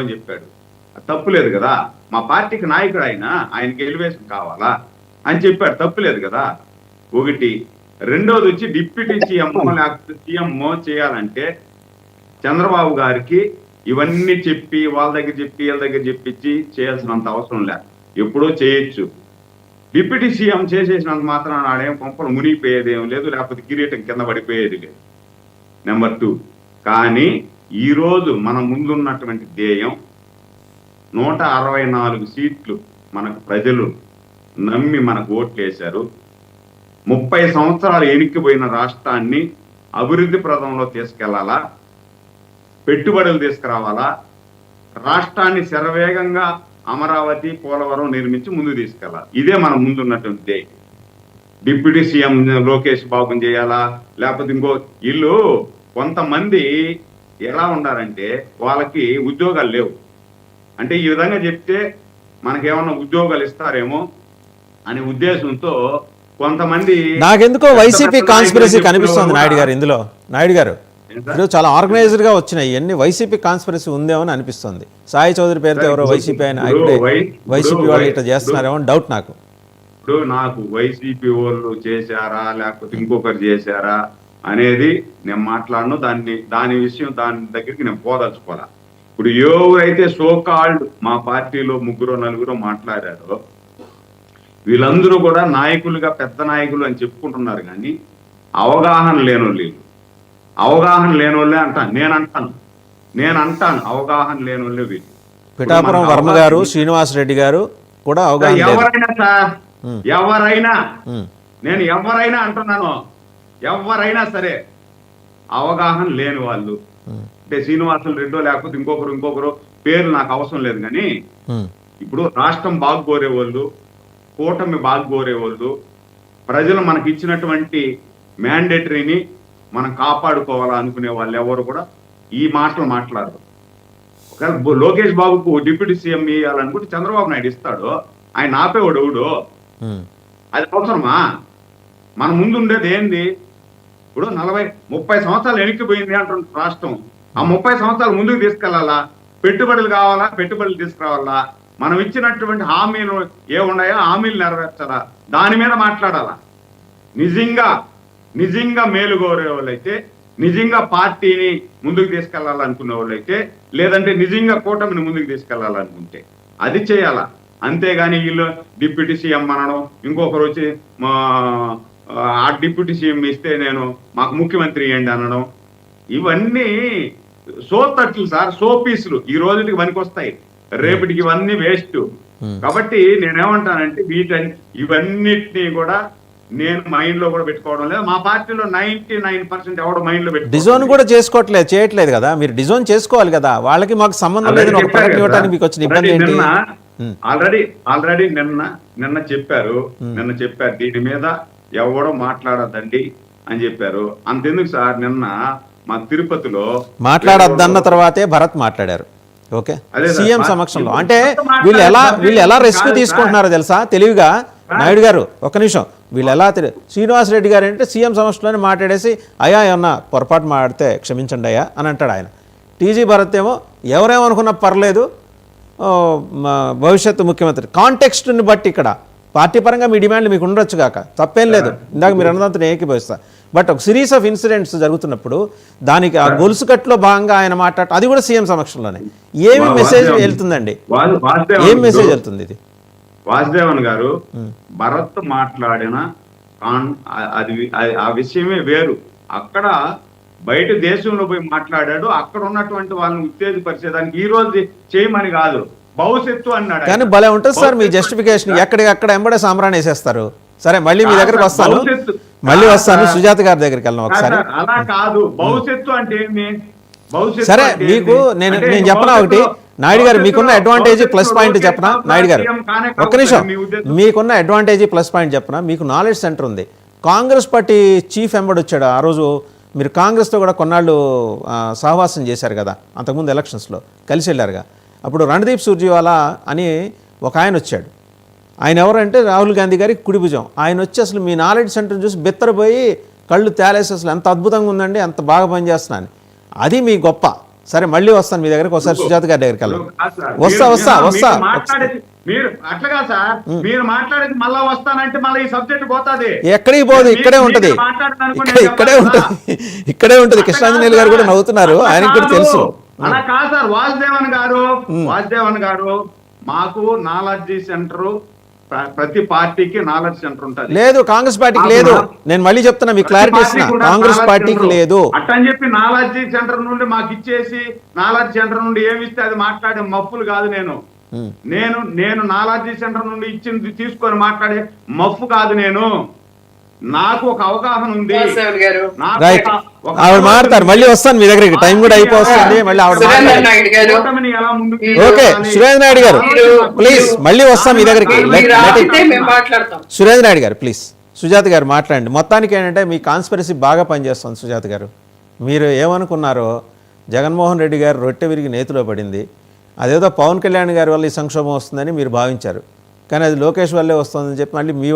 అని చెప్పాడు. తప్పులేదు కదా, మా పార్టీకి నాయకుడు ఆయనకి ఎలివేషన్ కావాలా అని చెప్పాడు, తప్పులేదు కదా ఒకటి. రెండోది వచ్చి డిప్యూటీ సీఎం లేకపోతే సీఎం చేయాలంటే చంద్రబాబు గారికి ఇవన్నీ చెప్పి వాళ్ళ దగ్గర చెప్పి వీళ్ళ దగ్గర చెప్పించి చేయాల్సినంత అవసరం లే, ఎప్పుడో చేయొచ్చు. డిప్యూటీ సీఎం చేసేసినంత మాత్రం ఆడేం కొంపలు మునిగిపోయేది ఏం లేదు, లేకపోతే కిరీటం కింద పడిపోయేది లేదు. నెంబర్ 2, కానీ ఈరోజు మన ముందున్నటువంటి ధ్యేయం 164 సీట్లు మనకు ప్రజలు నమ్మి మనకు ఓట్లు వేశారు. 30 సంవత్సరాలు ఎనిక్కిపోయిన రాష్ట్రాన్ని అభివృద్ధి ప్రదంలో తీసుకెళ్లాలా, పెట్టుబడులు తీసుకురావాలా, రాష్ట్రాన్ని శరవేగంగా అమరావతి పోలవరం నిర్మించి ముందుకు తీసుకెళ్లాలి. ఇదే మన ముందున్నటువంటి ధ్యేయం. డిప్యూటీ సీఎం లోకేష్ బాబుని చేయాలా, లేకపోతే ఇంకో ఇల్లు. కొంతమంది ఎలా ఉండారంటే వాళ్ళకి ఉద్యోగాలు లేవు, అంటే ఈ విధంగా చెప్తే మనకేమన్నా ఉద్యోగాలు ఇస్తారేమో అనే ఉద్దేశంతో కొంతమంది. నాకెందుకో వైసీపీ కాన్స్పిరసీ కనిపిస్తుంది నాయుడు గారు. ఇందులో నాయుడు గారు ఇప్పుడు చాలా ఆర్గనైజ్డ్ గా వచ్చినాయి ఇవన్నీ, వైసీపీ కాన్స్పిరసీ ఉందేమో అని అనిపిస్తుంది. సాయి చౌదరి పేరుతో ఎవరో వైసీపీ ఆయన వైసీపీ వాళ్ళు ఇట్లా చేస్తున్నారేమో డౌట్ నాకు. ఇప్పుడు నాకు వైసీపీ వాళ్ళు చేశారా లేకపోతే ఇంకొకరు చేశారా అనేది నేను మాట్లాడను, దాని విషయం దాని దగ్గరికి నేను పోదలుచుకోవాలా. ఇప్పుడు ఎవరైతే సోకాల్డ్ మా పార్టీలో 3-4 మాట్లాడారో వీళ్ళందరూ కూడా నాయకులుగా పెద్ద నాయకులు అని చెప్పుకుంటున్నారు, కానీ అవగాహన లేనోళ్ళు. అవగాహన లేనోళ్ళే అంటాను, నేను అంటాను అవగాహన లేనోళ్ళే వీళ్ళు. పిఠాపురం వర్మ గారు, శ్రీనివాసరెడ్డి గారు కూడా అవగాహన. ఎవరైనా సార్, నేను ఎవరైనా అంటున్నాను, ఎవరైనా సరే అవగాహన లేని వాళ్ళు, అంటే శ్రీనివాసులు రెడ్డో లేకపోతే ఇంకొకరు పేరు నాకు అవసరం లేదు, కానీ ఇప్పుడు రాష్ట్రం బాగు కోరేవాళ్ళు, కూటమి బాగు కోరేవాళ్ళు, ప్రజలు మనకి ఇచ్చినటువంటి మ్యాండేటరీని మనం కాపాడుకోవాలా అనుకునే వాళ్ళు ఎవరు కూడా ఈ మాటలు మాట్లాడరు. ఒకవేళ లోకేష్ బాబుకు డిప్యూటీ సీఎం ఇవ్వాలనుకుంటే చంద్రబాబు నాయుడు ఇస్తాడు, ఆయన ఆపేవాడు ఎవడు? అది అవసరమా? మన ముందు ఉండేది ఏంది? ఇప్పుడు 30 సంవత్సరాలు వెనక్కిపోయింది అంటున్న రాష్ట్రం, ఆ 30 సంవత్సరాలు ముందుకు తీసుకెళ్లాలా, పెట్టుబడులు కావాలా, పెట్టుబడులు తీసుకురావాలా, మనం ఇచ్చినటువంటి హామీలు ఏమున్నాయో హామీలు నెరవేర్చాలా, దాని మీద మాట్లాడాలా. నిజంగా మేలు కోరే వాళ్ళైతే, నిజంగా పార్టీని ముందుకు తీసుకెళ్లాలనుకునే వాళ్ళైతే, లేదంటే నిజంగా కూటమిని ముందుకు తీసుకెళ్లాలనుకుంటే అది చేయాలా. అంతేగాని వీళ్ళు డిప్యూటీ సీఎం అనడం, ఇంకొకరు వచ్చి ఆ డిప్యూటీ సీఎం ఇస్తే మాకు ముఖ్యమంత్రి ఇవ్వండి అనడం, ఇవన్నీ సోతట్లు సార్, సో పీసులు. ఈ రోజుకి పనికొస్తాయి, రేపటికి ఇవన్నీ వేస్ట్. కాబట్టి నేనేమంటానంటే ఇవన్నిటినీ కూడా నేను మైండ్ లో కూడా పెట్టుకోవడం లేదు. మా పార్టీలో 99% ఎవడో మైండ్ లో పెట్టి డిజోన్ కూడా చేయట్లేదు కదా. మీరు డిజోన్ చేసుకోవాలి కదా, వాళ్ళకి మాకు సంబంధం లేదు. మీకు వచ్చిన ఇబ్బంది ఏంటి? ఆల్రెడీ నిన్న చెప్పారు దీని మీద ఎవడో మాట్లాడద్దండి అని చెప్పారు. అంతెందుకు సార్, నిన్న మా తిరుపతిలో మాట్లాడద్దన్న తర్వాతే భరత్ మాట్లాడారు. ఓకే, సీఎం సమక్షంలో. అంటే వీళ్ళు ఎలా రిస్క్ తీసుకుంటున్నారో తెలుసా తెలివిగా. నాయుడు గారు ఒక్క నిమిషం, వీళ్ళు ఎలా శ్రీనివాసరెడ్డి గారు అంటే సీఎం సమక్షంలోనే మాట్లాడేసి అయ్యా ఏమన్నా పొరపాటు మాట్లాడితే క్షమించండి అయ్యా అని అంటాడు ఆయన. టీజీ భరత్ ఏమో ఎవరేమనుకున్నా పర్లేదు, భవిష్యత్తు ముఖ్యమంత్రి. కాంటెక్స్ట్ని బట్టి ఇక్కడ పార్టీ పరంగా మీ డిమాండ్లు మీకు ఉండొచ్చు కాక, తప్పేం లేదు, ఇందాక మీరు అన్నదంతా నేను ఏకీభవిస్తా. బట్ ఒక సిరీస్ ఆఫ్ ఇన్సిడెంట్స్ జరుగుతున్నప్పుడు దానికి ఆ గొలుసు కట్టులో భాగంగా ఆయన మాట్లాడటం, అది కూడా సీఎం సమక్షంలోనే. ఏమి మెసేజ్ వెళ్తుందండి, ఏం మెసేజ్ వెళ్తుంది ఇది? వాసుదేవన్ గారు భరత్ మాట్లాడిన ఆ విషయమే వేరు. అక్కడ బయట దేశంలో పోయి మాట్లాడాడు, అక్కడ ఉన్నటువంటి వాళ్ళని ఉత్తేజపరిచేదానికి ఈ రోజు చేయమని కాదు, భవిష్యత్తు అన్నాడు. కానీ భలే ఉంటుంది సార్ మీ జస్టిఫికేషన్. ఎక్కడికక్కడ ఎంబడే సాంబ్రాన్ని వేసేస్తారు. సరే, మళ్ళీ మీ దగ్గరికి వస్తాను, సుజాత గారి దగ్గరికి వెళ్ళాం ఒకసారి. అలా కాదు, భవిష్యత్తు అంటే ఏంటి? సరే, మీకు నేను చెప్పనా ఒకటి, నాయుడు గారు మీకున్న అడ్వాంటేజ్ ప్లస్ పాయింట్ చెప్పనా? నాయుడు గారు ఒక్క నిమిషం, మీకున్న అడ్వాంటేజ్ ప్లస్ పాయింట్ చెప్పనా? మీకు నాలెడ్జ్ సెంటర్ ఉంది. కాంగ్రెస్ పార్టీ చీఫ్ ఎంబడి వచ్చాడు ఆ రోజు. మీరు కాంగ్రెస్తో కూడా కొన్నాళ్ళు సహవాసం చేశారు కదా, అంతకుముందు ఎలక్షన్స్లో కలిసి వెళ్ళారుగా. అప్పుడు రణదీప్ సుర్జేవాలా అని ఒక ఆయన వచ్చాడు. ఆయన ఎవరంటే రాహుల్ గాంధీ గారికి కుడి భుజం. ఆయన వచ్చి అసలు మీ నాలెడ్జ్ సెంటర్ చూసి బెత్తరపోయి కళ్ళు తేలేసి అసలు ఎంత అద్భుతంగా ఉందండి, అంత బాగా పనిచేస్తున్నాను. అది మీ గొప్ప సరే మళ్ళీ వస్తాను మీ దగ్గరికి, ఒకసారి సుజాత గారి దగ్గరికి వెళ్ళాలి. కాదు సార్, వస్తా. మీరు మాట్లాడేది మీరు అట్లగా సార్, మీరు మాట్లాడేది మళ్ళా వస్తానంటే మళ్ళీ ఈ సబ్జెక్ట్ పోతాది. ఎక్కడికి పోదు, ఇక్కడే ఉంటది, ఇక్కడే ఉంటది. కృష్ణాంజనేయులు గారు కూడా నవ్వుతున్నారు, ఆయనకి కూడా తెలుసు. అలా కాదు సార్, వాసుదేవన్ గారు మాకు నాలెడ్జీ సెంటర్, ప్రతి పార్టీకి నాలెడ్జ్ సెంటర్ ఉంటుంది. లేదు, కాంగ్రెస్ పార్టీకి లేదు. నేను మళ్ళీ చెప్తున్నా, మీకు క్లారిటీ ఇస్తున్నా, కాంగ్రెస్ పార్టీకి లేదు. అట్టని చెప్పి నాలెడ్జీ సెంటర్ నుండి మాకు ఇచ్చేసి నాలెడ్జ్ సెంటర్ నుండి ఏమి ఇస్తే అది మాట్లాడే మఫ్ఫులు కాదు. నేను నాలెడ్జీ సెంటర్ నుండి ఇచ్చింది తీసుకొని మాట్లాడే మఫ్ఫు కాదు. నాకు ఒక అవగాహన ఉంది. రైట్, ఆవిడ మాట్లాడతారు, మళ్ళీ వస్తాను మీ దగ్గరికి, టైం కూడా అయిపోతుంది. మళ్ళీ ఆవిడ ఓకే. సురేంద్ర నాయుడు గారు ప్లీజ్, మళ్ళీ వస్తాం మీ దగ్గరికి. సురేంద్ర నాయుడు గారు ప్లీజ్, సుజాత గారు మాట్లాడండి. మొత్తానికి ఏంటంటే మీ కాన్స్పిరసీ బాగా పనిచేస్తుంది సుజాత గారు. మీరు ఏమనుకున్నారో జగన్మోహన్ రెడ్డి గారు రొట్టె విరిగి నేతిలో పడింది, అదేదో పవన్ కళ్యాణ్ గారి వల్ల ఈ సంక్షోభం వస్తుందని మీరు భావించారు, కానీ అది లోకేష్ వల్లే వస్తుందని చెప్పి మళ్ళీ మీ